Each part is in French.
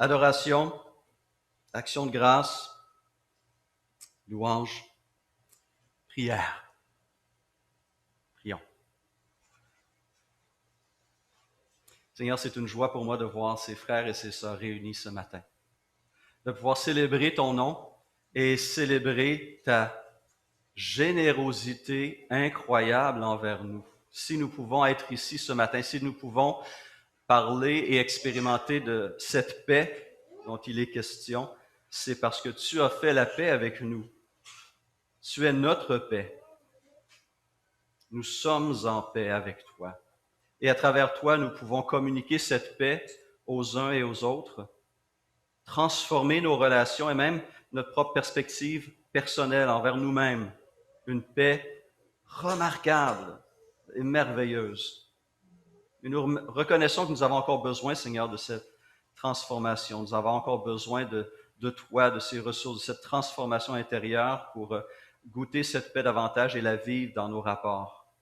Adoration, action de grâce, louange, prière. Prions. Seigneur, c'est une joie pour moi de voir ces frères et ces sœurs réunis ce matin, de pouvoir célébrer ton nom et célébrer ta générosité incroyable envers nous. Si nous pouvons être ici ce matin, si nous pouvons parler et expérimenter de cette paix dont il est question, c'est parce que tu as fait la paix avec nous. Tu es notre paix. Nous sommes en paix avec toi. Et à travers toi, nous pouvons communiquer cette paix aux uns et aux autres, transformer nos relations et même notre propre perspective personnelle envers nous-mêmes. Une paix remarquable et merveilleuse. Et nous reconnaissons que nous avons encore besoin, Seigneur, de cette transformation. Nous avons encore besoin de toi, de ces ressources, de cette transformation intérieure pour goûter cette paix davantage et la vivre dans nos rapports.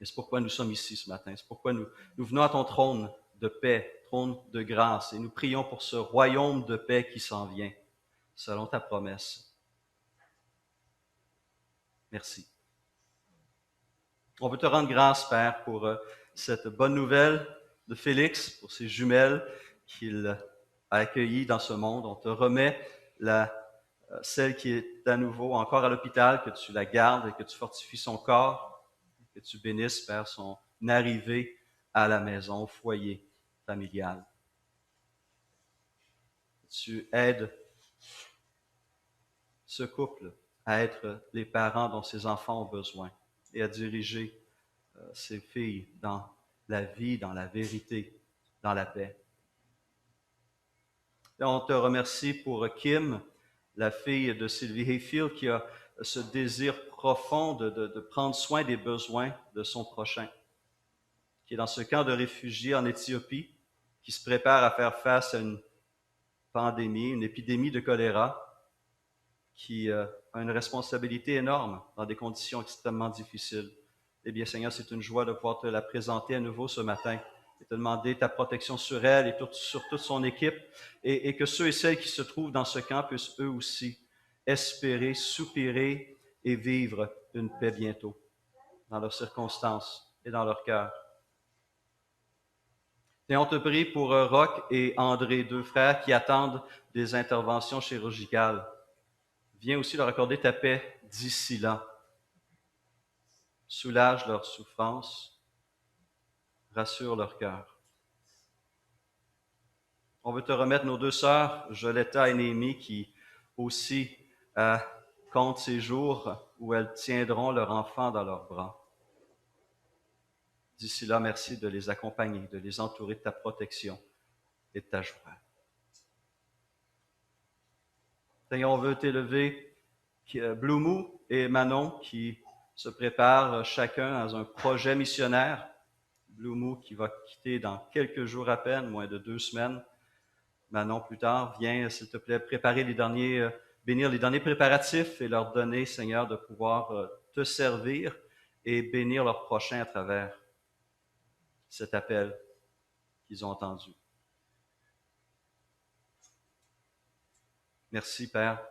Et c'est pourquoi nous sommes ici ce matin. C'est pourquoi nous venons à ton trône de paix, trône de grâce, et nous prions pour ce royaume de paix qui s'en vient, selon ta promesse. Merci. On veut te rendre grâce, Père, pour cette bonne nouvelle de Félix, pour ses jumelles qu'il a accueillies dans ce monde. On te remet celle qui est à nouveau encore à l'hôpital, que tu la gardes et que tu fortifies son corps, que tu bénisses, Père, son arrivée à la maison, au foyer familial. Tu aides ce couple à être les parents dont ses enfants ont besoin et à diriger ses filles dans la vie, dans la vérité, dans la paix. Et on te remercie pour Kim, la fille de Sylvie Hayfield, qui a ce désir profond de prendre soin des besoins de son prochain, qui est dans ce camp de réfugiés en Éthiopie, qui se prépare à faire face à une pandémie, une épidémie de choléra, qui a une responsabilité énorme dans des conditions extrêmement difficiles. Eh bien, Seigneur, c'est une joie de pouvoir te la présenter à nouveau ce matin et te demander ta protection sur elle et sur toute son équipe et que ceux et celles qui se trouvent dans ce camp puissent eux aussi espérer, soupirer et vivre une paix bientôt dans leurs circonstances et dans leur cœur. Et on te prie pour Roch et André, deux frères qui attendent des interventions chirurgicales. Viens aussi leur accorder ta paix d'ici là. Soulage leur souffrance, rassure leur cœur. On veut te remettre nos deux sœurs, Joletta et Néhémie, qui aussi comptent ces jours où elles tiendront leur enfant dans leurs bras. D'ici là, merci de les accompagner, de les entourer de ta protection et de ta joie. Seigneur, on veut t'élever Bloumou et Manon qui se préparent chacun dans un projet missionnaire. Bloumou qui va quitter dans quelques jours à peine, moins de 2 semaines. Manon, plus tard, viens, s'il te plaît, préparer bénir les derniers préparatifs et leur donner, Seigneur, de pouvoir te servir et bénir leurs prochains à travers cet appel qu'ils ont entendu. Merci, Père,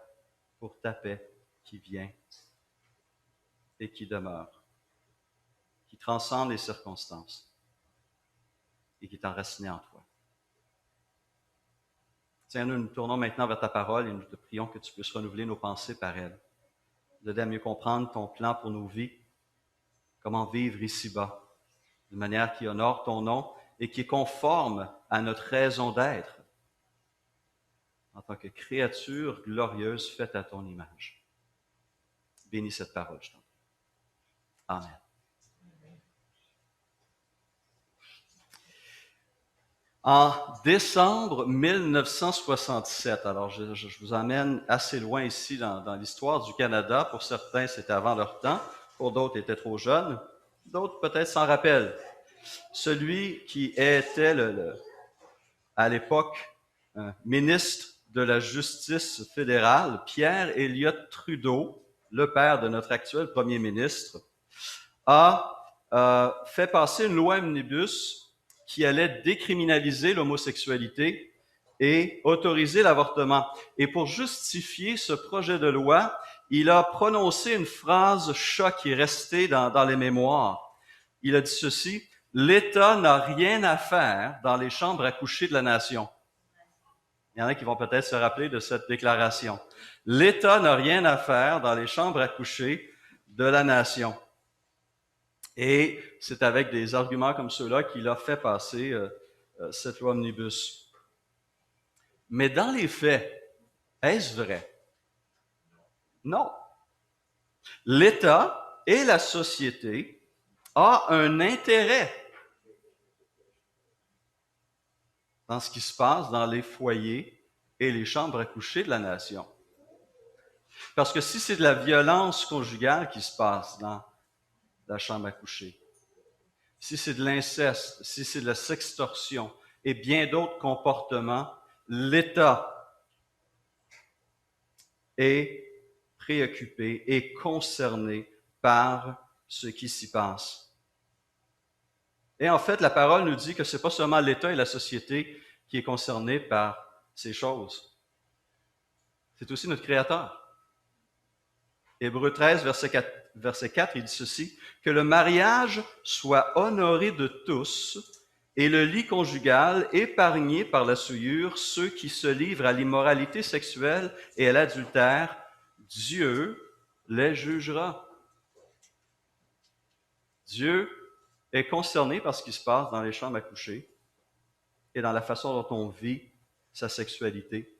pour ta paix qui vient et qui demeure, qui transcende les circonstances et qui est enracinée en toi. Seigneur, nous nous tournons maintenant vers ta parole et nous te prions que tu puisses renouveler nos pensées par elle, nous aider à mieux comprendre ton plan pour nos vies, comment vivre ici-bas, de manière qui honore ton nom et qui est conforme à notre raison d'être en tant que créature glorieuse faite à ton image. Bénis cette parole, je t'en prie. Amen. En décembre 1967, alors je vous emmène assez loin ici dans l'histoire du Canada. Pour certains, c'était avant leur temps. Pour d'autres, ils étaient trop jeunes. D'autres, peut-être, s'en rappellent. Celui qui était, à l'époque, ministre de la Justice fédérale, Pierre Elliott Trudeau, le père de notre actuel premier ministre, a fait passer une loi omnibus qui allait décriminaliser l'homosexualité et autoriser l'avortement. Et pour justifier ce projet de loi, il a prononcé une phrase choc qui est restée dans les mémoires. Il a dit ceci: « L'État n'a rien à faire dans les chambres à coucher de la nation. » Il y en a qui vont peut-être se rappeler de cette déclaration. « L'État n'a rien à faire dans les chambres à coucher de la nation. » Et c'est avec des arguments comme ceux-là qu'il a fait passer cette loi omnibus. Mais dans les faits, est-ce vrai? Non. L'État et la société ont un intérêt dans ce qui se passe dans les foyers et les chambres à coucher de la nation. Parce que si c'est de la violence conjugale qui se passe dans la chambre à coucher, si c'est de l'inceste, si c'est de la sextorsion et bien d'autres comportements, l'État est préoccupé et concerné par ce qui s'y passe. Et en fait, la parole nous dit que ce n'est pas seulement l'État et la société qui est concerné par ces choses. C'est aussi notre Créateur. Hébreux 13, verset 4, il dit ceci: « Que le mariage soit honoré de tous et le lit conjugal épargné par la souillure ceux qui se livrent à l'immoralité sexuelle et à l'adultère. Dieu les jugera. » Dieu est concerné par ce qui se passe dans les chambres à coucher et dans la façon dont on vit sa sexualité.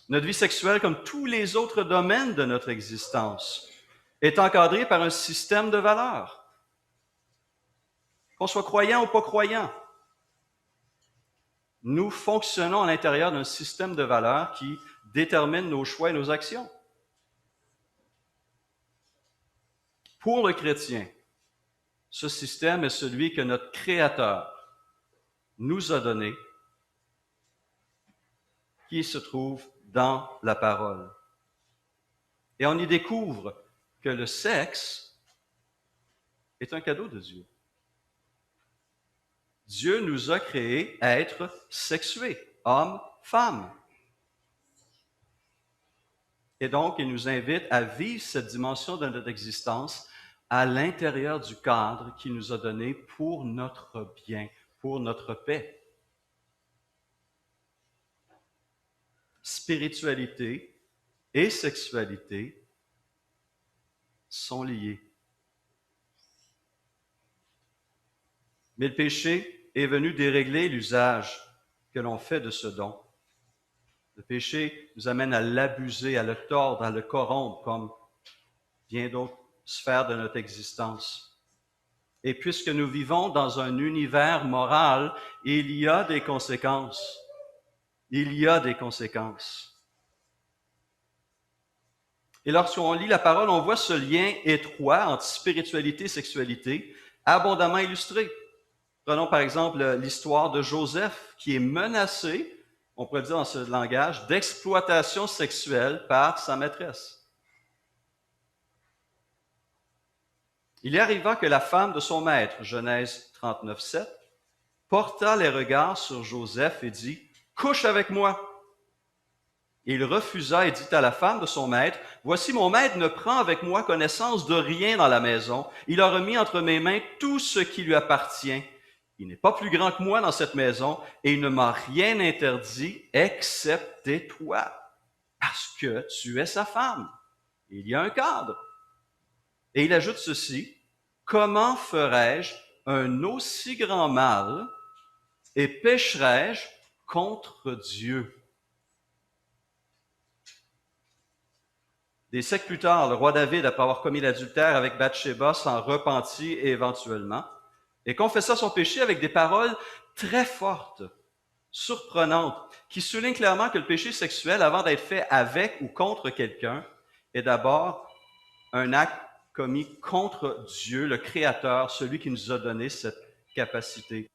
Notre vie sexuelle, comme tous les autres domaines de notre existence, est encadrée par un système de valeurs. Qu'on soit croyant ou pas croyant, nous fonctionnons à l'intérieur d'un système de valeurs qui détermine nos choix et nos actions. Pour le chrétien, ce système est celui que notre Créateur nous a donné, qui se trouve dans la parole. Et on y découvre que le sexe est un cadeau de Dieu. Dieu nous a créés à être sexués, hommes, femmes. Et donc, il nous invite à vivre cette dimension de notre existence à l'intérieur du cadre qu'il nous a donné pour notre bien, pour notre paix. Spiritualité et sexualité sont liés. Mais le péché est venu dérégler l'usage que l'on fait de ce don. Le péché nous amène à l'abuser, à le tordre, à le corrompre, comme bien d'autres sphères de notre existence. Et puisque nous vivons dans un univers moral, il y a des conséquences. Il y a des conséquences. Et lorsqu'on lit la parole, on voit ce lien étroit entre spiritualité et sexualité, abondamment illustré. Prenons par exemple l'histoire de Joseph, qui est menacé, on pourrait dire dans ce langage, d'exploitation sexuelle par sa maîtresse. Il arriva que la femme de son maître, Genèse 39, 7, porta les regards sur Joseph et dit: « Couche avec moi. » Et il refusa et dit à la femme de son maître: « Voici, mon maître ne prend avec moi connaissance de rien dans la maison. Il a remis entre mes mains tout ce qui lui appartient. Il n'est pas plus grand que moi dans cette maison et il ne m'a rien interdit excepté toi, parce que tu es sa femme. » Il y a un cadre. Et il ajoute ceci: « Comment ferais-je un aussi grand mal et pécherais-je contre Dieu? » Des siècles plus tard, le roi David, après avoir commis l'adultère avec Bathsheba, s'en repentit éventuellement et confessa son péché avec des paroles très fortes, surprenantes, qui soulignent clairement que le péché sexuel, avant d'être fait avec ou contre quelqu'un, est d'abord un acte commis contre Dieu, le Créateur, celui qui nous a donné cette capacité.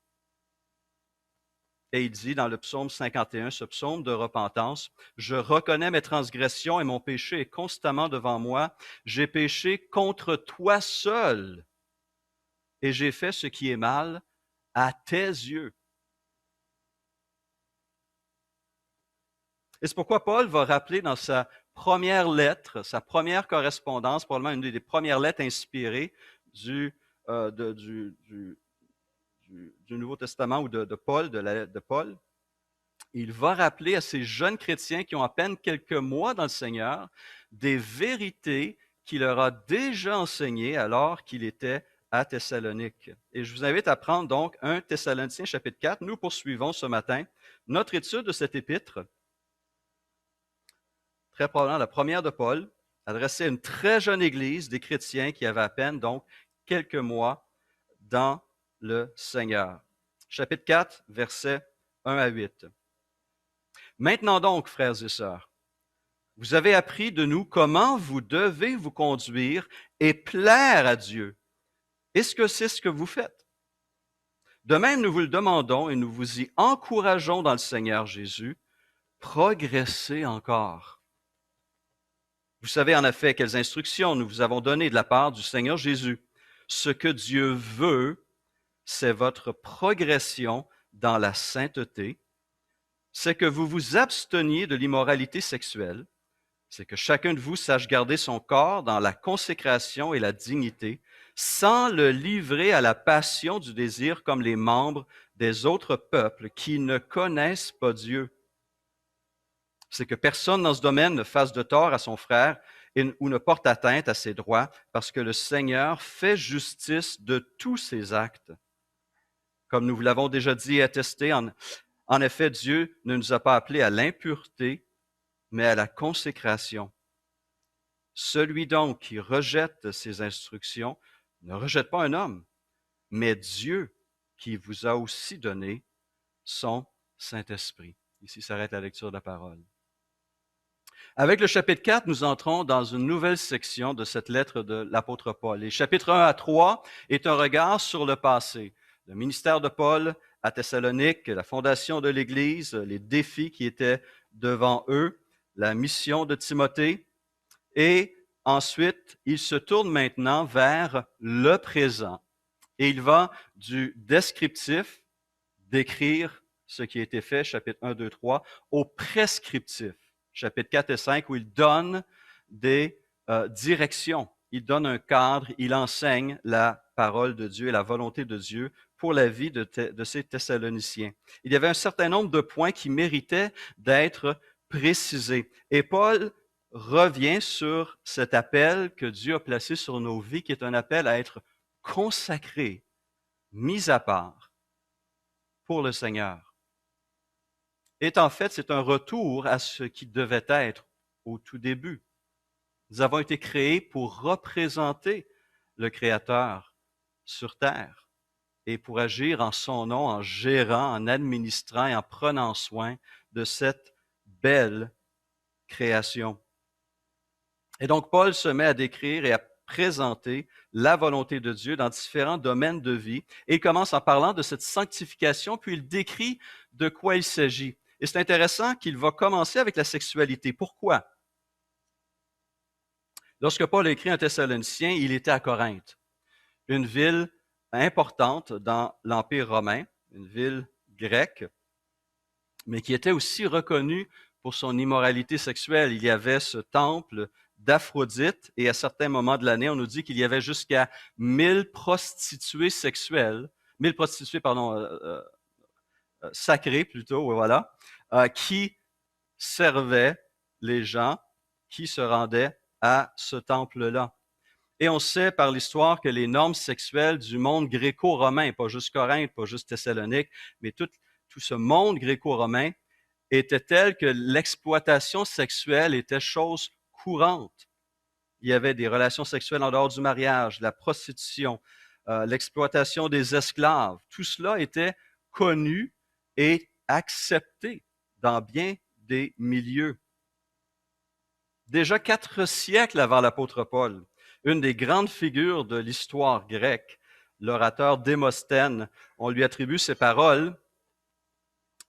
Et il dit dans le psaume 51, ce psaume de repentance: « Je reconnais mes transgressions et mon péché est constamment devant moi. J'ai péché contre toi seul et j'ai fait ce qui est mal à tes yeux. » Et c'est pourquoi Paul va rappeler dans sa première lettre, sa première correspondance, probablement une des premières lettres inspirées du, du Nouveau Testament ou de Paul, de la lettre de Paul. Il va rappeler à ces jeunes chrétiens qui ont à peine quelques mois dans le Seigneur des vérités qu'il leur a déjà enseignées alors qu'il était à Thessalonique. Et je vous invite à prendre donc 1 Thessaloniciens chapitre 4. Nous poursuivons ce matin notre étude de cet épître, très probablement la première de Paul, adressée à une très jeune église des chrétiens qui avaient à peine donc quelques mois dans le Seigneur. Chapitre 4, versets 1 à 8. Maintenant donc, frères et sœurs, vous avez appris de nous comment vous devez vous conduire et plaire à Dieu. Est-ce que c'est ce que vous faites? De même, nous vous le demandons et nous vous y encourageons dans le Seigneur Jésus, progressez encore. Vous savez en effet quelles instructions nous vous avons données de la part du Seigneur Jésus. Ce que Dieu veut, c'est votre progression dans la sainteté, c'est que vous vous absteniez de l'immoralité sexuelle, c'est que chacun de vous sache garder son corps dans la consécration et la dignité, sans le livrer à la passion du désir comme les membres des autres peuples qui ne connaissent pas Dieu. C'est que personne dans ce domaine ne fasse de tort à son frère ou ne porte atteinte à ses droits, parce que le Seigneur fait justice de tous ses actes. Comme nous vous l'avons déjà dit et attesté, en effet, Dieu ne nous a pas appelés à l'impureté, mais à la consécration. Celui donc qui rejette ces instructions ne rejette pas un homme, mais Dieu qui vous a aussi donné son Saint-Esprit. Ici s'arrête la lecture de la parole. Avec le chapitre 4, nous entrons dans une nouvelle section de cette lettre de l'apôtre Paul. Les chapitres 1 à 3 est un regard sur le passé. Le ministère de Paul à Thessalonique, la fondation de l'Église, les défis qui étaient devant eux, la mission de Timothée. Et ensuite, il se tourne maintenant vers le présent. Et il va du descriptif, décrire ce qui a été fait, chapitre 1, 2, 3, au prescriptif, chapitre 4 et 5, où il donne des directions, il donne un cadre, il enseigne la parole de Dieu et la volonté de Dieu pour la vie de ces Thessaloniciens. Il y avait un certain nombre de points qui méritaient d'être précisés. Et Paul revient sur cet appel que Dieu a placé sur nos vies, qui est un appel à être consacré, mis à part pour le Seigneur. Et en fait, c'est un retour à ce qui devait être au tout début. Nous avons été créés pour représenter le Créateur sur terre et pour agir en son nom, en gérant, en administrant et en prenant soin de cette belle création. Et donc, Paul se met à décrire et à présenter la volonté de Dieu dans différents domaines de vie. Et il commence en parlant de cette sanctification, puis il décrit de quoi il s'agit. Et c'est intéressant qu'il va commencer avec la sexualité. Pourquoi? Lorsque Paul a écrit un Thessaloniciens, il était à Corinthe, une ville importante dans l'Empire romain, une ville grecque, mais qui était aussi reconnue pour son immoralité sexuelle. Il y avait ce temple d'Aphrodite et à certains moments de l'année, on nous dit qu'il y avait jusqu'à 1000 prostituées sexuelles, 1000 prostituées, sacrées plutôt, voilà, qui servaient les gens qui se rendaient à ce temple-là. Et on sait par l'histoire que les normes sexuelles du monde gréco-romain, pas juste Corinthe, pas juste Thessalonique, mais tout ce monde gréco-romain était telles que l'exploitation sexuelle était chose courante. Il y avait des relations sexuelles en dehors du mariage, la prostitution, l'exploitation des esclaves. Tout cela était connu et accepté dans bien des milieux. Déjà 4 siècles avant l'apôtre Paul, une des grandes figures de l'histoire grecque, l'orateur Démosthène, on lui attribue ces paroles.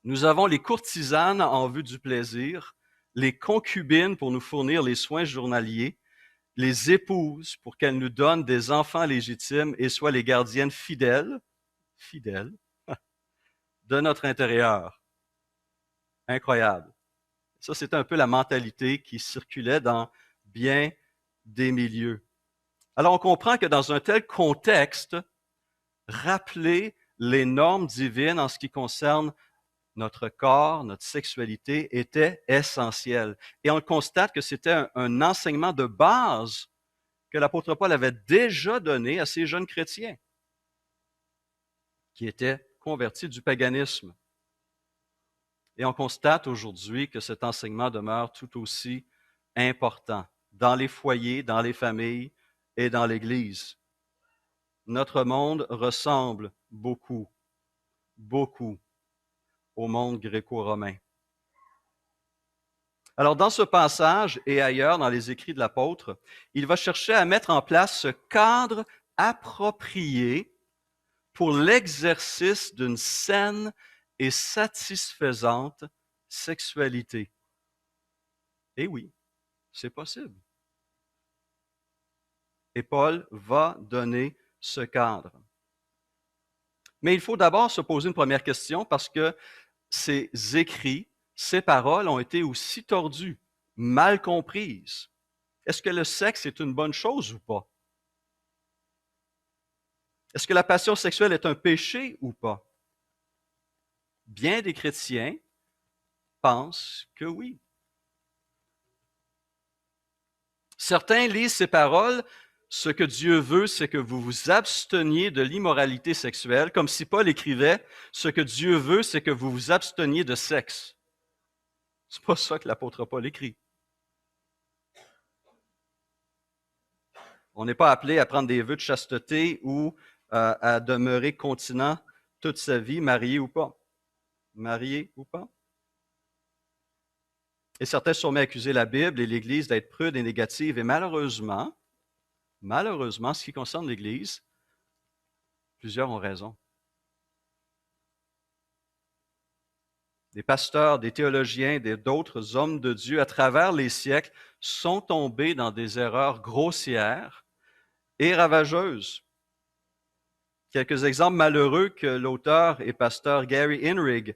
Nous avons les courtisanes en vue du plaisir, les concubines pour nous fournir les soins journaliers, les épouses pour qu'elles nous donnent des enfants légitimes et soient les gardiennes fidèles de notre intérieur. Incroyable. Ça, c'était un peu la mentalité qui circulait dans bien des milieux. Alors, on comprend que dans un tel contexte, rappeler les normes divines en ce qui concerne notre corps, notre sexualité était essentiel. Et on constate que c'était un enseignement de base que l'apôtre Paul avait déjà donné à ces jeunes chrétiens qui étaient convertis du paganisme. Et on constate aujourd'hui que cet enseignement demeure tout aussi important dans les foyers, dans les familles et dans l'Église. Notre monde ressemble beaucoup, beaucoup au monde gréco-romain. Alors, dans ce passage et ailleurs dans les écrits de l'apôtre, il va chercher à mettre en place ce cadre approprié pour l'exercice d'une saine et satisfaisante sexualité. Et oui, c'est possible. Et Paul va donner ce cadre. Mais il faut d'abord se poser une première question parce que ces écrits, ces paroles ont été aussi tordues, mal comprises. Est-ce que le sexe est une bonne chose ou pas? Est-ce que la passion sexuelle est un péché ou pas? Bien des chrétiens pensent que oui. Certains lisent ces paroles, ce que Dieu veut, c'est que vous vous absteniez de l'immoralité sexuelle, comme si Paul écrivait, ce que Dieu veut, c'est que vous vous absteniez de sexe. C'est pas ça que l'apôtre Paul écrit. On n'est pas appelé à prendre des vœux de chasteté ou à demeurer continent toute sa vie, marié ou pas. Marié ou pas. Et certains sont mis à accuser la Bible et l'Église d'être prude et négative. Et malheureusement, ce qui concerne l'Église, plusieurs ont raison. Des pasteurs, des théologiens, d'autres hommes de Dieu à travers les siècles sont tombés dans des erreurs grossières et ravageuses. Quelques exemples malheureux que l'auteur et pasteur Gary Inrig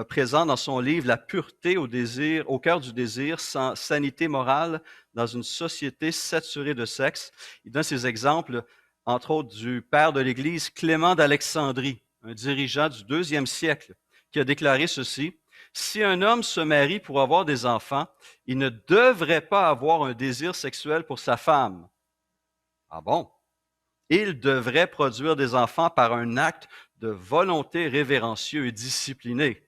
présente dans son livre La pureté au cœur du désir, sans sanité morale dans une société saturée de sexe. Il donne ces exemples, entre autres, du père de l'Église Clément d'Alexandrie, un dirigeant du 2e siècle, qui a déclaré ceci: « Si un homme se marie pour avoir des enfants, il ne devrait pas avoir un désir sexuel pour sa femme. » Ah bon? Il devrait produire des enfants par un acte de volonté révérencieux et discipliné.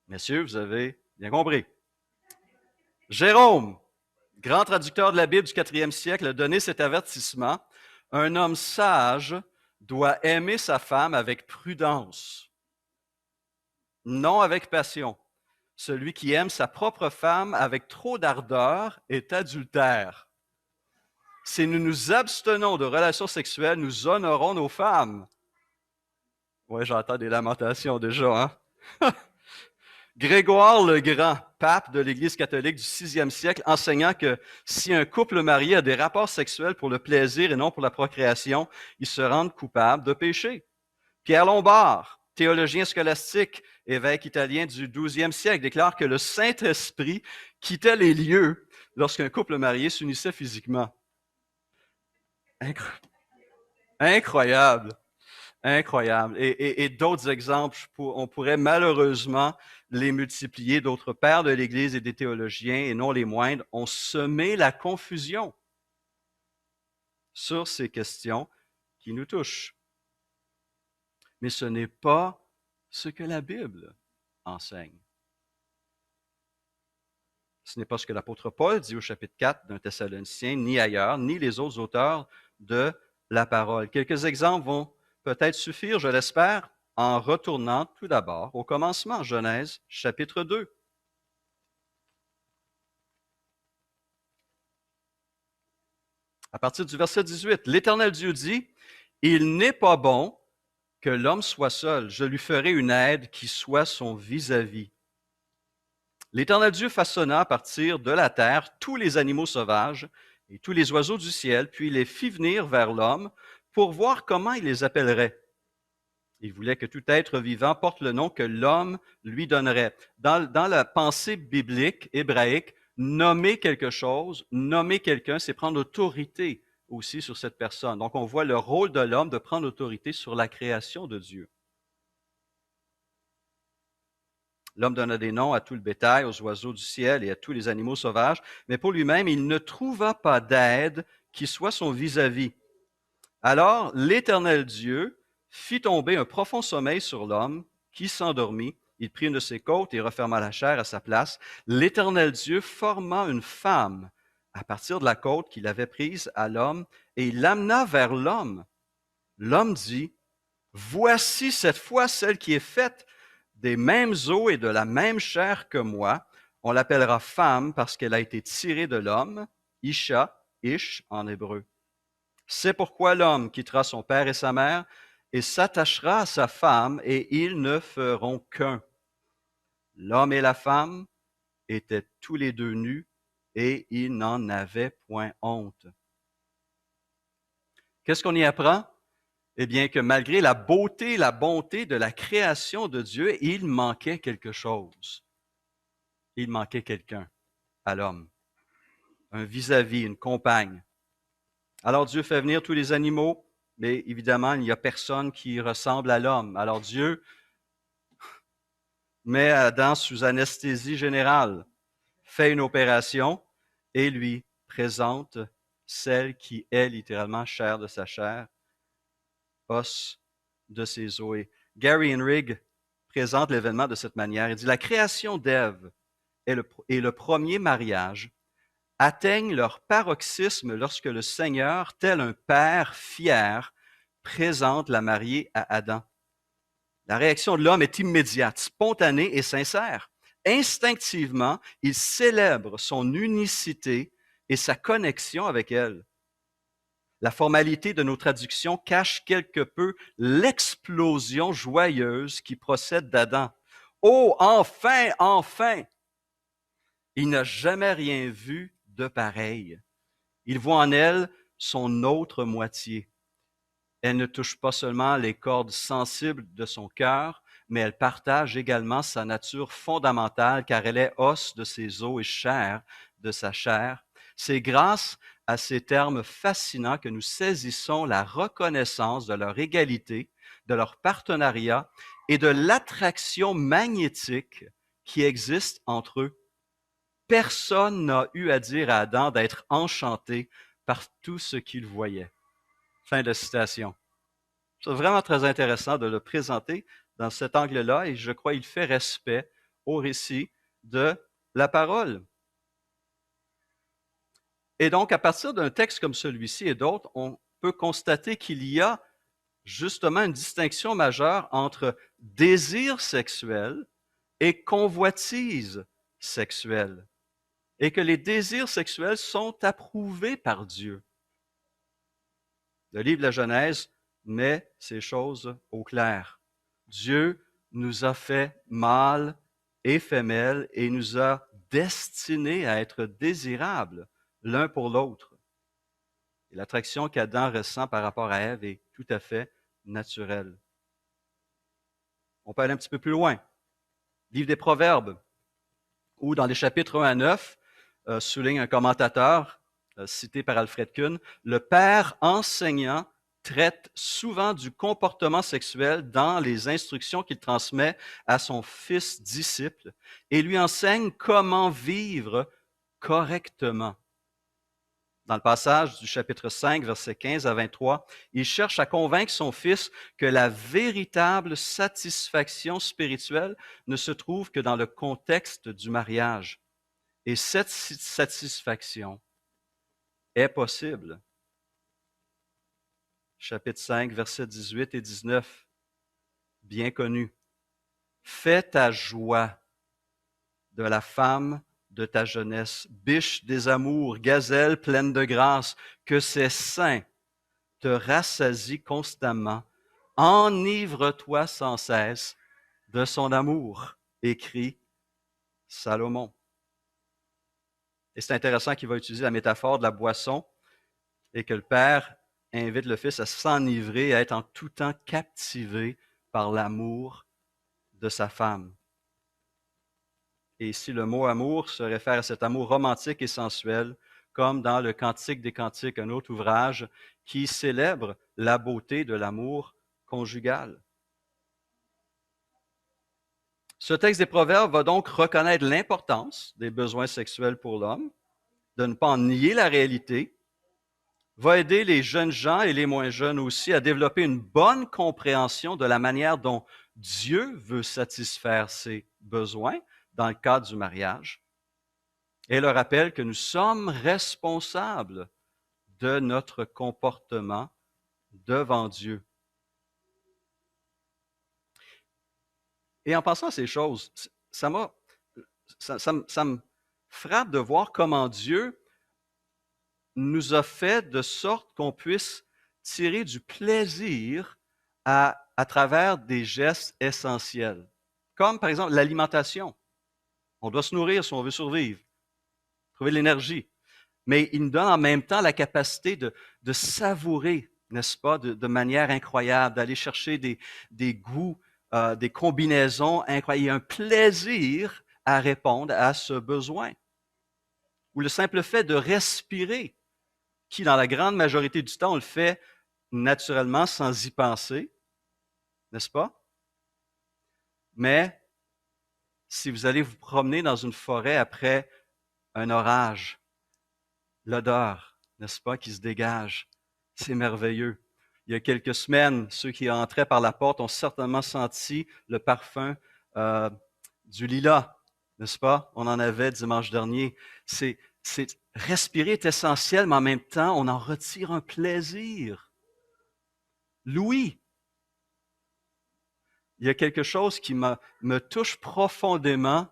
Messieurs, vous avez bien compris. Jérôme, grand traducteur de la Bible du 4e siècle, a donné cet avertissement. Un homme sage doit aimer sa femme avec prudence, non avec passion. Celui qui aime sa propre femme avec trop d'ardeur est adultère. Si nous nous abstenons de relations sexuelles, nous honorons nos femmes. Oui, j'entends des lamentations déjà, hein? Grégoire le Grand, pape de l'Église catholique du 6e siècle, enseignant que si un couple marié a des rapports sexuels pour le plaisir et non pour la procréation, ils se rendent coupables de péché. Pierre Lombard, théologien scolastique, évêque italien du 12e siècle, déclare que le Saint-Esprit quittait les lieux lorsqu'un couple marié s'unissait physiquement. Incroyable. Incroyable. Et d'autres exemples, on pourrait malheureusement les multiplier. D'autres pères de l'Église et des théologiens, et non les moindres, ont semé la confusion sur ces questions qui nous touchent. Mais ce n'est pas ce que la Bible enseigne. Ce n'est pas ce que l'apôtre Paul dit au chapitre 4 d'un Thessaloniciens, ni ailleurs, ni les autres auteurs de la parole. Quelques exemples vont peut-être suffire, je l'espère, en retournant tout d'abord au commencement, Genèse chapitre 2. À partir du verset 18, l'Éternel Dieu dit, « Il n'est pas bon que l'homme soit seul, je lui ferai une aide qui soit son vis-à-vis. » L'Éternel Dieu façonna à partir de la terre tous les animaux sauvages et tous les oiseaux du ciel, puis il les fit venir vers l'homme pour voir comment il les appellerait. Il voulait que tout être vivant porte le nom que l'homme lui donnerait. Dans la pensée biblique, hébraïque, nommer quelque chose, nommer quelqu'un, c'est prendre autorité aussi sur cette personne. Donc on voit le rôle de l'homme de prendre autorité sur la création de Dieu. L'homme donna des noms à tout le bétail, aux oiseaux du ciel et à tous les animaux sauvages, mais pour lui-même, il ne trouva pas d'aide qui soit son vis-à-vis. Alors l'Éternel Dieu fit tomber un profond sommeil sur l'homme qui s'endormit. Il prit une de ses côtes et referma la chair à sa place. L'Éternel Dieu forma une femme à partir de la côte qu'il avait prise à l'homme et il l'amena vers l'homme. L'homme dit, voici cette fois celle qui est faite des mêmes os et de la même chair que moi. On l'appellera femme parce qu'elle a été tirée de l'homme, Isha, Ish en hébreu. C'est pourquoi l'homme quittera son père et sa mère et s'attachera à sa femme et ils ne feront qu'un. L'homme et la femme étaient tous les deux nus et ils n'en avaient point honte. Qu'est-ce qu'on y apprend? Eh bien que malgré la beauté et la bonté de la création de Dieu, il manquait quelque chose. Il manquait quelqu'un à l'homme, un vis-à-vis, une compagne. Alors Dieu fait venir tous les animaux, mais évidemment, il n'y a personne qui ressemble à l'homme. Alors Dieu met Adam sous anesthésie générale, fait une opération et lui présente celle qui est littéralement chair de sa chair, os de ses os. Et Gary Henrig présente l'événement de cette manière. Il dit, la création d'Ève et le premier mariage atteignent leur paroxysme lorsque le Seigneur, tel un père fier, présente la mariée à Adam. La réaction de l'homme est immédiate, spontanée et sincère. Instinctivement, il célèbre son unicité et sa connexion avec elle. La formalité de nos traductions cache quelque peu l'explosion joyeuse qui procède d'Adam. Oh, enfin, enfin! Il n'a jamais rien vu de pareil. Il voit en elle son autre moitié. Elle ne touche pas seulement les cordes sensibles de son cœur, mais elle partage également sa nature fondamentale, car elle est os de ses os et chair de sa chair. C'est grâce à ces termes fascinants que nous saisissons la reconnaissance de leur égalité, de leur partenariat et de l'attraction magnétique qui existe entre eux. Personne n'a eu à dire à Adam d'être enchanté par tout ce qu'il voyait. Fin de citation. C'est vraiment très intéressant de le présenter dans cet angle-là et je crois qu'il fait respect au récit de la parole. Et donc, à partir d'un texte comme celui-ci et d'autres, on peut constater qu'il y a justement une distinction majeure entre désir sexuel et convoitise sexuelle, et que les désirs sexuels sont approuvés par Dieu. Le livre de la Genèse met ces choses au clair. Dieu nous a fait mâles et femelles et nous a destinés à être désirables l'un pour l'autre. Et l'attraction qu'Adam ressent par rapport à Ève est tout à fait naturelle. On peut aller un petit peu plus loin. Livre des Proverbes, où dans les chapitres 1 à 9, souligne un commentateur cité par Alfred Kuhn, le père enseignant traite souvent du comportement sexuel dans les instructions qu'il transmet à son fils disciple et lui enseigne comment vivre correctement. Dans le passage du chapitre 5, versets 15 à 23, il cherche à convaincre son fils que la véritable satisfaction spirituelle ne se trouve que dans le contexte du mariage. Et cette satisfaction est possible. Chapitre 5, versets 18 et 19, bien connu. Fais ta joie de la femme de ta jeunesse, biche des amours, gazelle pleine de grâce, que ses seins te rassasient constamment. Enivre-toi sans cesse de son amour, écrit Salomon. Et c'est intéressant qu'il va utiliser la métaphore de la boisson et que le père invite le fils à s'enivrer, à être en tout temps captivé par l'amour de sa femme. Et ici, le mot amour se réfère à cet amour romantique et sensuel, comme dans le Cantique des Cantiques, un autre ouvrage qui célèbre la beauté de l'amour conjugal. Ce texte des Proverbes va donc reconnaître l'importance des besoins sexuels pour l'homme, de ne pas en nier la réalité, va aider les jeunes gens et les moins jeunes aussi à développer une bonne compréhension de la manière dont Dieu veut satisfaire ses besoins dans le cadre du mariage, et leur rappelle que nous sommes responsables de notre comportement devant Dieu. Et en pensant à ces choses, ça me frappe de voir comment Dieu nous a fait de sorte qu'on puisse tirer du plaisir à travers des gestes essentiels, comme par exemple l'alimentation. On doit se nourrir si on veut survivre, trouver de l'énergie. Mais il nous donne en même temps la capacité de savourer, n'est-ce pas, de manière incroyable, d'aller chercher des goûts, des combinaisons incroyables. Il y a un plaisir à répondre à ce besoin. Ou le simple fait de respirer, qui dans la grande majorité du temps, on le fait naturellement sans y penser, n'est-ce pas? Mais si vous allez vous promener dans une forêt après un orage, l'odeur, n'est-ce pas, qui se dégage, c'est merveilleux. Il y a quelques semaines, ceux qui entraient par la porte ont certainement senti le parfum du lilas, n'est-ce pas? On en avait dimanche dernier. Respirer est essentiel, mais en même temps, on en retire un plaisir. L'ouïe. Il y a quelque chose qui me touche profondément.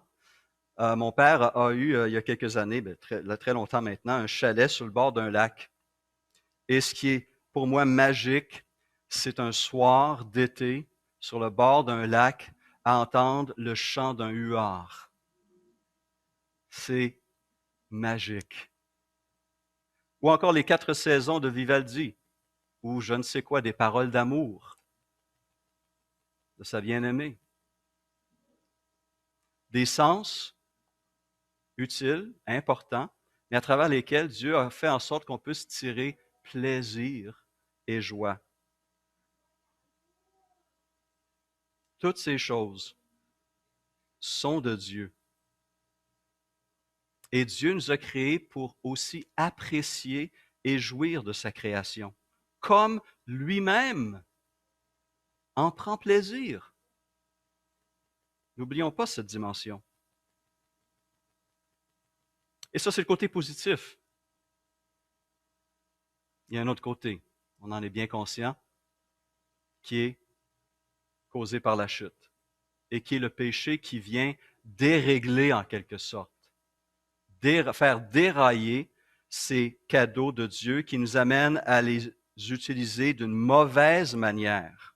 Mon père a eu, il y a quelques années, très longtemps maintenant, un chalet sur le bord d'un lac. Et ce qui est pour moi magique, c'est un soir d'été sur le bord d'un lac à entendre le chant d'un huard. C'est magique. Ou encore les 4 saisons de Vivaldi, ou je ne sais quoi, des paroles d'amour de sa bien-aimée. Des sens utiles, importants, mais à travers lesquels Dieu a fait en sorte qu'on puisse tirer plaisir et joie. Toutes ces choses sont de Dieu. Et Dieu nous a créés pour aussi apprécier et jouir de sa création, comme lui-même en prend plaisir. N'oublions pas cette dimension. Et ça, c'est le côté positif. Il y a un autre côté, on en est bien conscient, qui est causé par la chute et qui est le péché qui vient dérégler en quelque sorte, faire dérailler ces cadeaux de Dieu qui nous amènent à les utiliser d'une mauvaise manière.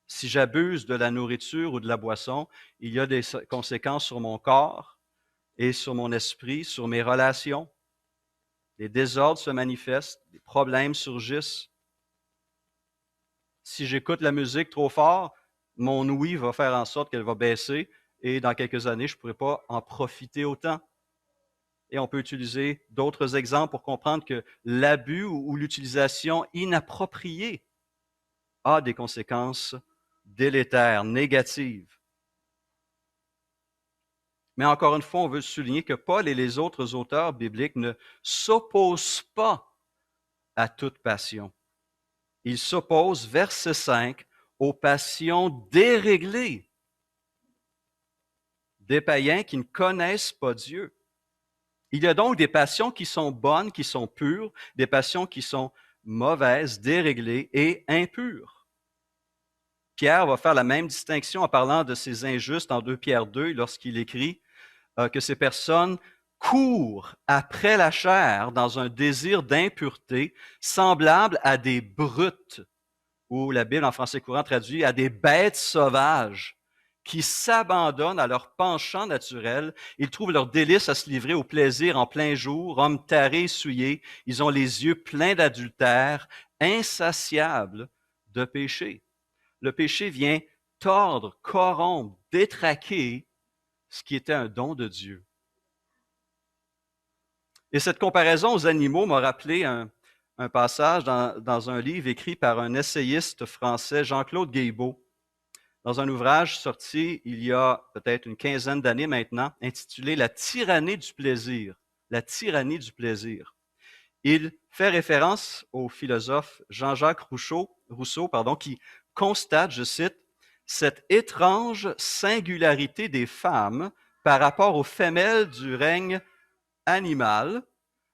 Si j'abuse de la nourriture ou de la boisson, il y a des conséquences sur mon corps et sur mon esprit, sur mes relations. Les désordres se manifestent, des problèmes surgissent. Si j'écoute la musique trop fort, mon ouïe va faire en sorte qu'elle va baisser et dans quelques années, je ne pourrai pas en profiter autant. Et on peut utiliser d'autres exemples pour comprendre que l'abus ou l'utilisation inappropriée a des conséquences délétères, négatives. Mais encore une fois, on veut souligner que Paul et les autres auteurs bibliques ne s'opposent pas à toute passion. Ils s'opposent, verset 5, aux passions déréglées des païens qui ne connaissent pas Dieu. Il y a donc des passions qui sont bonnes, qui sont pures, des passions qui sont mauvaises, déréglées et impures. Pierre va faire la même distinction en parlant de ces injustes en 2 Pierre 2 lorsqu'il écrit que ces personnes courent après la chair dans un désir d'impureté semblable à des brutes, ou la Bible en français courant traduit à des bêtes sauvages qui s'abandonnent à leur penchant naturel. Ils trouvent leur délice à se livrer au plaisir en plein jour, hommes tarés, souillés. Ils ont les yeux pleins d'adultère, insatiables de péché. le péché vient tordre, corrompre, détraquer ce qui était un don de Dieu. Et cette comparaison aux animaux m'a rappelé un passage dans un livre écrit par un essayiste français, Jean-Claude Guilbeault, dans un ouvrage sorti il y a peut-être une quinzaine d'années maintenant, intitulé La tyrannie du plaisir. La tyrannie du plaisir. Il fait référence au philosophe Jean-Jacques Rousseau, qui constate, je cite, cette étrange singularité des femmes par rapport aux femelles du règne animal,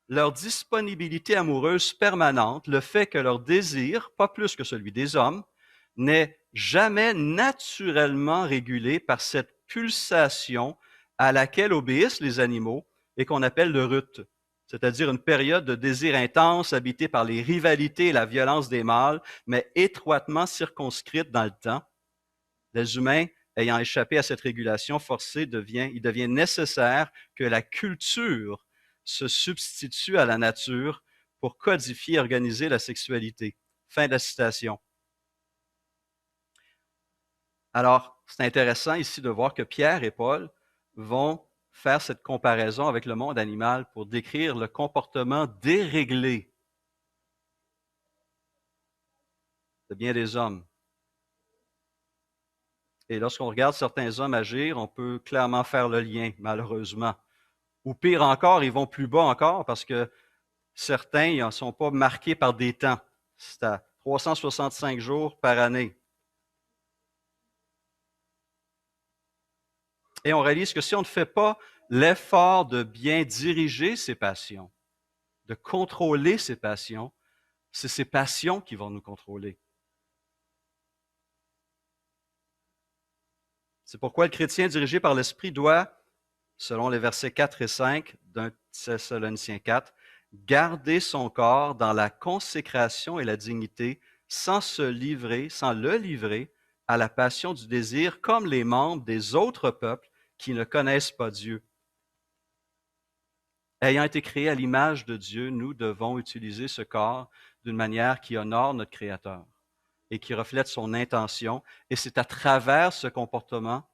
leur disponibilité amoureuse permanente, le fait que leur désir, pas plus que celui des hommes, n'est jamais naturellement régulé par cette pulsation à laquelle obéissent les animaux et qu'on appelle le rut, c'est-à-dire une période de désir intense habitée par les rivalités et la violence des mâles, mais étroitement circonscrite dans le temps. Les humains, ayant échappé à cette régulation forcée, il devient nécessaire que la culture se substitue à la nature pour codifier et organiser la sexualité. Fin de la citation. Alors, c'est intéressant ici de voir que Pierre et Paul vont faire cette comparaison avec le monde animal pour décrire le comportement déréglé de bien des hommes. Et lorsqu'on regarde certains hommes agir, on peut clairement faire le lien, malheureusement. Ou pire encore, ils vont plus bas encore parce que certains ne sont pas marqués par des temps. C'est à 365 jours par année. Et on réalise que si on ne fait pas l'effort de bien diriger ses passions, de contrôler ses passions, c'est ces passions qui vont nous contrôler. C'est pourquoi le chrétien dirigé par l'Esprit doit, selon les versets 4 et 5 d'un Thessaloniciens 4, garder son corps dans la consécration et la dignité sans le livrer à la passion du désir comme les membres des autres peuples qui ne connaissent pas Dieu. Ayant été créés à l'image de Dieu, nous devons utiliser ce corps d'une manière qui honore notre Créateur et qui reflète son intention. Et c'est à travers ce comportement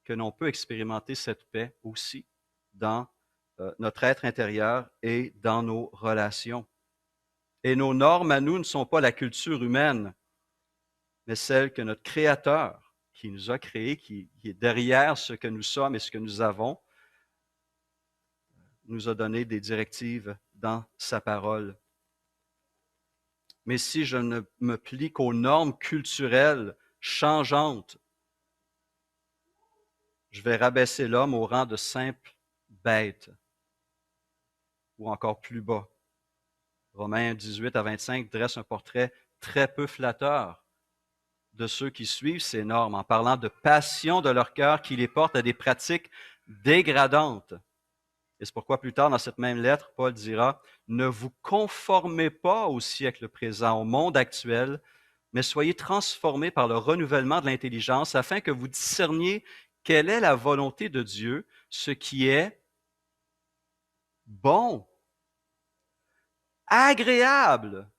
que l'on peut expérimenter cette paix aussi dans notre être intérieur et dans nos relations. Et nos normes à nous ne sont pas la culture humaine, mais celle que notre Créateur, qui nous a créés, qui est derrière ce que nous sommes et ce que nous avons, nous a donné des directives dans sa parole. Mais si je ne me plie qu'aux normes culturelles changeantes, je vais rabaisser l'homme au rang de simple bête, ou encore plus bas. Romains 18 à 25 dresse un portrait très peu flatteur de ceux qui suivent ces normes, en parlant de passion de leur cœur qui les porte à des pratiques dégradantes. Et c'est pourquoi plus tard dans cette même lettre, Paul dira, ne vous conformez pas au siècle présent, au monde actuel, mais soyez transformés par le renouvellement de l'intelligence afin que vous discerniez quelle est la volonté de Dieu, ce qui est bon, agréable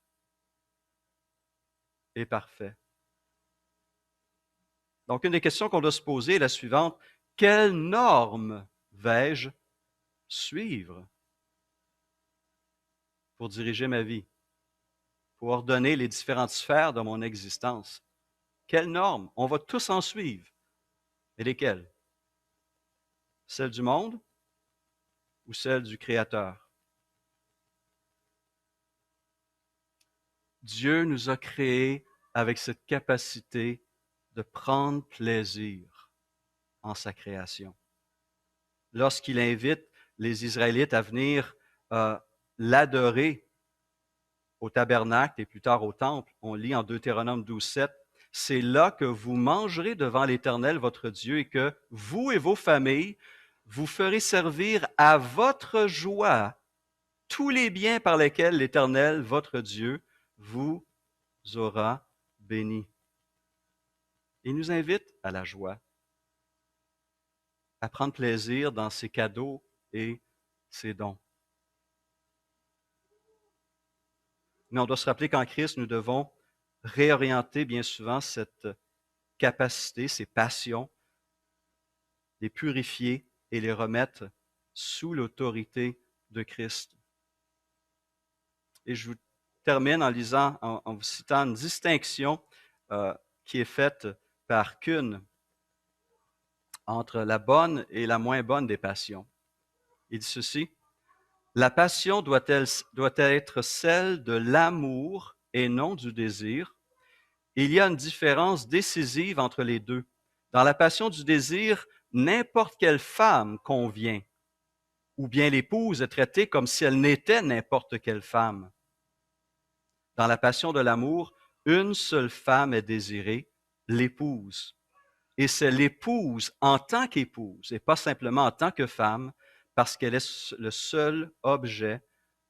et parfait. Donc, une des questions qu'on doit se poser est la suivante. Quelles normes vais-je suivre pour diriger ma vie, pour ordonner les différentes sphères de mon existence? Quelles normes? On va tous en suivre. Et lesquelles? Celles du monde ou celles du Créateur? Dieu nous a créés avec cette capacité de prendre plaisir en sa création. Lorsqu'il invite les Israélites à venir l'adorer au tabernacle et plus tard au temple, on lit en Deutéronome 12:7, c'est là que vous mangerez devant l'Éternel votre Dieu et que vous et vos familles, vous ferez servir à votre joie tous les biens par lesquels l'Éternel, votre Dieu, vous aura béni. Il nous invite à la joie, à prendre plaisir dans ses cadeaux et ses dons. Mais on doit se rappeler qu'en Christ, nous devons réorienter bien souvent cette capacités, ces passions, les purifier et les remettre sous l'autorité de Christ. Et je vous termine en lisant, en vous citant une distinction qui est faite par Kuhn entre la bonne et la moins bonne des passions. Il dit ceci: la passion doit être celle de l'amour et non du désir. Il y a une différence décisive entre les deux. Dans la passion du désir, n'importe quelle femme convient, ou bien l'épouse est traitée comme si elle n'était n'importe quelle femme. Dans la passion de l'amour, une seule femme est désirée, l'épouse. Et c'est l'épouse en tant qu'épouse, et pas simplement en tant que femme, parce qu'elle est le seul objet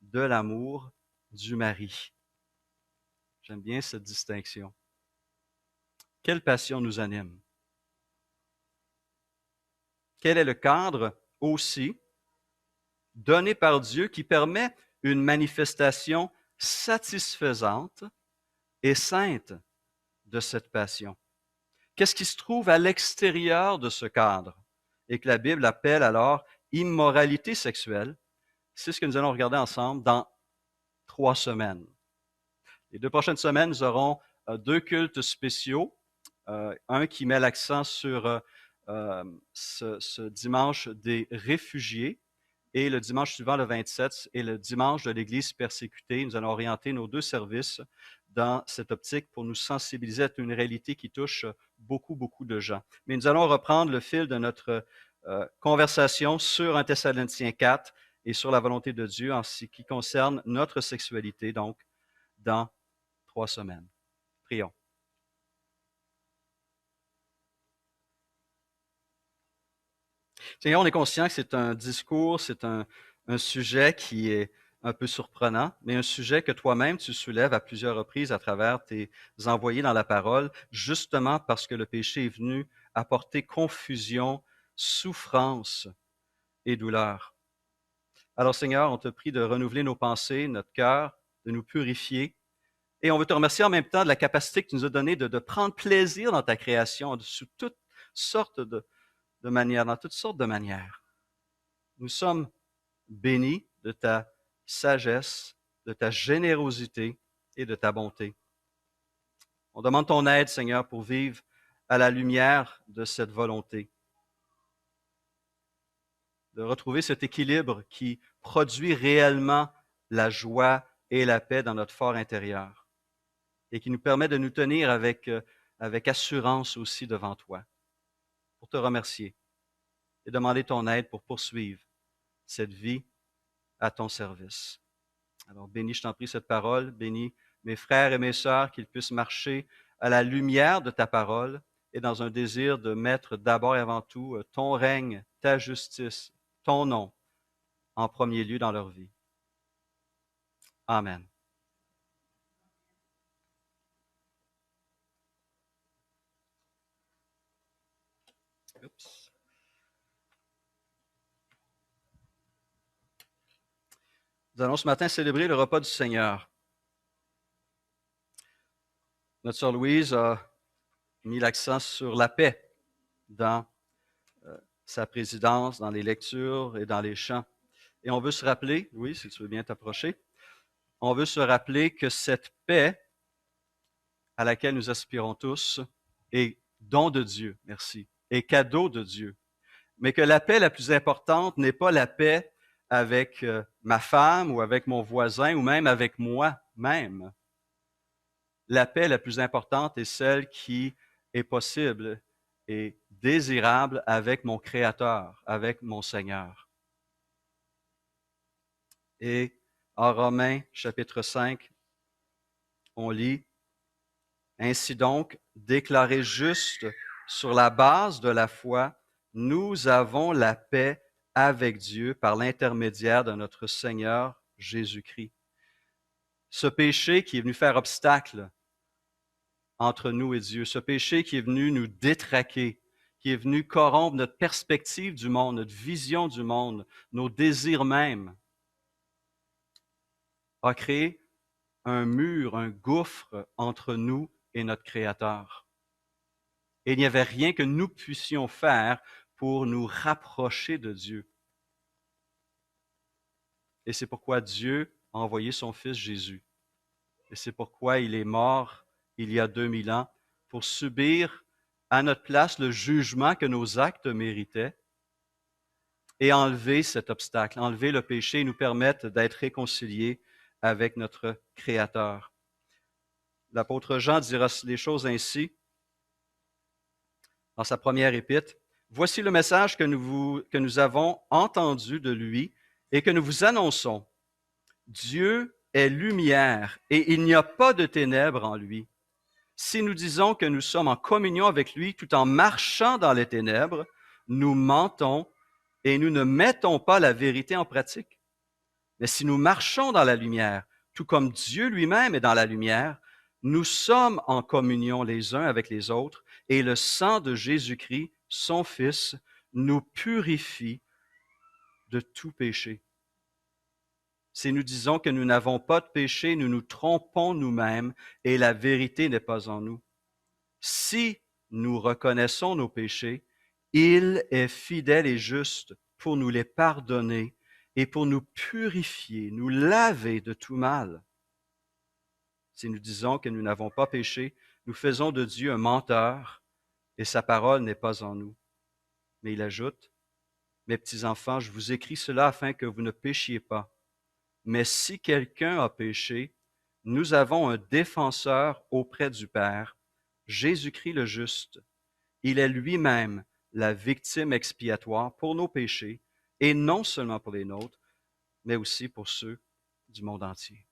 de l'amour du mari. J'aime bien cette distinction. Quelle passion nous anime? Quel est le cadre aussi donné par Dieu qui permet une manifestation satisfaisante et sainte de cette passion? Qu'est-ce qui se trouve à l'extérieur de ce cadre et que la Bible appelle alors immoralité sexuelle? C'est ce que nous allons regarder ensemble dans 3 semaines. Les 2 prochaines semaines, nous aurons 2 cultes spéciaux. Un qui met l'accent sur ce dimanche des réfugiés et le dimanche suivant, le 27, est le dimanche de l'Église persécutée. Nous allons orienter nos 2 services dans cette optique pour nous sensibiliser à une réalité qui touche beaucoup, beaucoup de gens. Mais nous allons reprendre le fil de notre conversation sur 1 Thessaloniciens 4 et sur la volonté de Dieu en ce qui concerne notre sexualité, donc dans 3 semaines. Prions. Seigneur, on est conscient que c'est un discours, c'est un sujet qui est un peu surprenant, mais un sujet que toi-même tu soulèves à plusieurs reprises à travers tes envoyés dans la parole, justement parce que le péché est venu apporter confusion, souffrance et douleur. Alors Seigneur, on te prie de renouveler nos pensées, notre cœur, de nous purifier. Et on veut te remercier en même temps de la capacité que tu nous as donnée de prendre plaisir dans ta création sous toutes sortes de manières, dans toutes sortes de manières. Nous sommes bénis de ta sagesse, de ta générosité et de ta bonté. On demande ton aide, Seigneur, pour vivre à la lumière de cette volonté, de retrouver cet équilibre qui produit réellement la joie et la paix dans notre fort intérieur et qui nous permet de nous tenir avec assurance aussi devant toi, pour te remercier et demander ton aide pour poursuivre cette vie à ton service. Alors bénis, je t'en prie, cette parole, bénis mes frères et mes sœurs, qu'ils puissent marcher à la lumière de ta parole et dans un désir de mettre d'abord et avant tout ton règne, ta justice, ton nom en premier lieu dans leur vie. Amen. Oups. Nous allons ce matin célébrer le repas du Seigneur. Notre sœur Louise a mis l'accent sur la paix dans sa présidence, dans les lectures et dans les chants. Et on veut se rappeler, oui, si tu veux bien t'approcher, on veut se rappeler que cette paix à laquelle nous aspirons tous est don de Dieu, merci, est cadeau de Dieu. Mais que la paix la plus importante n'est pas la paix avec ma femme ou avec mon voisin ou même avec moi-même. La paix la plus importante est celle qui est possible et désirable avec mon Créateur, avec mon Seigneur. Et en Romains chapitre 5, on lit: ainsi donc, déclarés justes sur la base de la foi, nous avons la paix avec Dieu par l'intermédiaire de notre Seigneur Jésus-Christ. Ce péché qui est venu faire obstacle entre nous et Dieu, ce péché qui est venu nous détraquer, qui est venu corrompre notre perspective du monde, notre vision du monde, nos désirs même, a créé un mur, un gouffre entre nous et notre Créateur. Et il n'y avait rien que nous puissions faire pour nous rapprocher de Dieu. Et c'est pourquoi Dieu a envoyé son Fils Jésus. Et c'est pourquoi il est mort il y a 2000 ans pour subir à notre place le jugement que nos actes méritaient et enlever cet obstacle, enlever le péché et nous permettre d'être réconciliés avec notre Créateur. L'apôtre Jean dira les choses ainsi dans sa première épître. Voici le message que nous avons entendu de lui et que nous vous annonçons. Dieu est lumière et il n'y a pas de ténèbres en lui. Si nous disons que nous sommes en communion avec lui tout en marchant dans les ténèbres, nous mentons et nous ne mettons pas la vérité en pratique. Mais si nous marchons dans la lumière, tout comme Dieu lui-même est dans la lumière, nous sommes en communion les uns avec les autres et le sang de Jésus-Christ, son Fils, nous purifie de tout péché. Si nous disons que nous n'avons pas de péché, nous nous trompons nous-mêmes et la vérité n'est pas en nous. Si nous reconnaissons nos péchés, il est fidèle et juste pour nous les pardonner et pour nous purifier, nous laver de tout mal. Si nous disons que nous n'avons pas péché, nous faisons de Dieu un menteur et sa parole n'est pas en nous. Mais il ajoute, « Mes petits-enfants, je vous écris cela afin que vous ne péchiez pas. Mais si quelqu'un a péché, nous avons un défenseur auprès du Père, Jésus-Christ le juste. Il est lui-même la victime expiatoire pour nos péchés, et non seulement pour les nôtres, mais aussi pour ceux du monde entier. »